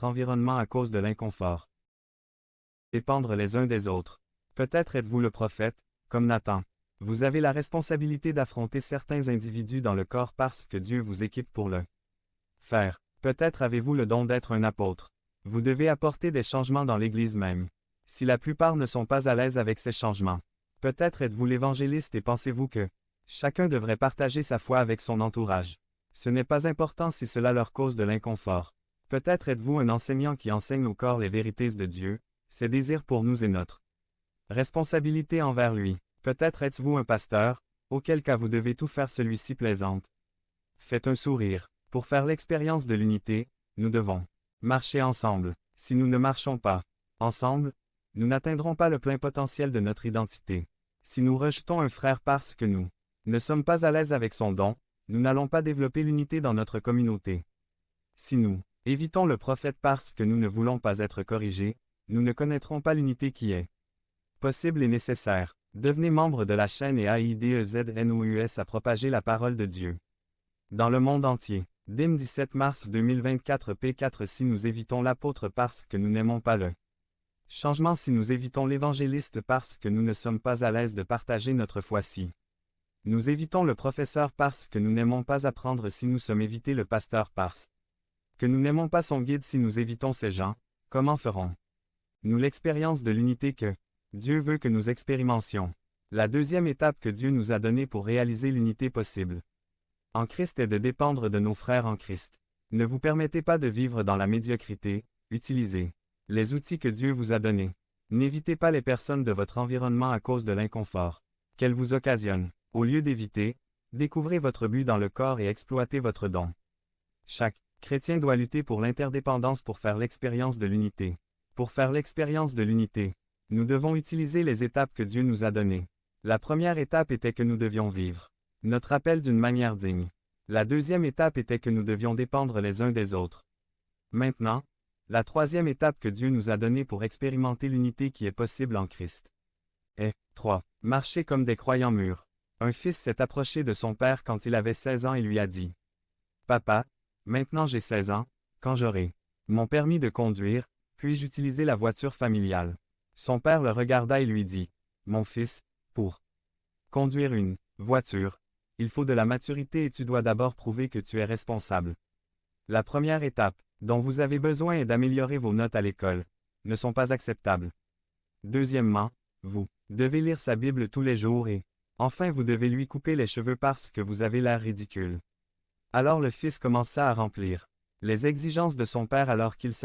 votre environnement à cause de l'inconfort. Dépendre les uns des autres. Peut-être êtes-vous le prophète, comme Nathan. Vous avez la responsabilité d'affronter certains individus dans le corps parce que Dieu vous équipe pour le faire. Peut-être avez-vous le don d'être un apôtre. Vous devez apporter des changements dans l'Église même. Si la plupart ne sont pas à l'aise avec ces changements. Peut-être êtes-vous l'évangéliste et pensez-vous que chacun devrait partager sa foi avec son entourage. Ce n'est pas important si cela leur cause de l'inconfort. Peut-être êtes-vous un enseignant qui enseigne au corps les vérités de Dieu, ses désirs pour nous et notre responsabilité envers lui. Peut-être êtes-vous un pasteur, auquel cas vous devez tout faire celui-ci plaisante. Faites un sourire. Pour faire l'expérience de l'unité, nous devons marcher ensemble. Si nous ne marchons pas ensemble, nous n'atteindrons pas le plein potentiel de notre identité. Si nous rejetons un frère parce que nous ne sommes pas à l'aise avec son don, nous n'allons pas développer l'unité dans notre communauté. Si nous évitons le prophète parce que nous ne voulons pas être corrigés, nous ne connaîtrons pas l'unité qui est possible et nécessaire. Devenez membre de la chaîne et AIDEZNOUS à propager la parole de Dieu dans le monde entier. DIM 17 mars 2024 P4 Si nous évitons l'apôtre parce que nous n'aimons pas le changement, si nous évitons l'évangéliste parce que nous ne sommes pas à l'aise de partager notre foi, si nous évitons le professeur parce que nous n'aimons pas apprendre, si nous sommes éviter le pasteur parce que nous n'aimons pas son guide, si nous évitons ces gens, comment ferons-nous l'expérience de l'unité que Dieu veut que nous expérimentions? La deuxième étape que Dieu nous a donnée pour réaliser l'unité possible en Christ est de dépendre de nos frères en Christ. Ne vous permettez pas de vivre dans la médiocrité, utilisez les outils que Dieu vous a donnés. N'évitez pas les personnes de votre environnement à cause de l'inconfort qu'elles vous occasionnent. Au lieu d'éviter, découvrez votre but dans le corps et exploitez votre don. Chaque chrétien doit lutter pour l'interdépendance pour faire l'expérience de l'unité. Pour faire l'expérience de l'unité, nous devons utiliser les étapes que Dieu nous a données. La première étape était que nous devions vivre notre appel d'une manière digne. La deuxième étape était que nous devions dépendre les uns des autres. Maintenant, la troisième étape que Dieu nous a donnée pour expérimenter l'unité qui est possible en Christ est 3. Marcher comme des croyants mûrs. Un fils s'est approché de son père quand il avait 16 ans et lui a dit: « Papa, maintenant j'ai 16 ans, quand j'aurai mon permis de conduire, puis-je utiliser la voiture familiale? » Son père le regarda et lui dit: « Mon fils, pour conduire une voiture, il faut de la maturité et tu dois d'abord prouver que tu es responsable. La première étape, dont vous avez besoin est d'améliorer vos notes à l'école, ne sont pas acceptables. Deuxièmement, vous devez lire sa Bible tous les jours et, enfin vous devez lui couper les cheveux parce que vous avez l'air ridicule. » Alors le fils commença à remplir les exigences de son père alors qu'il savait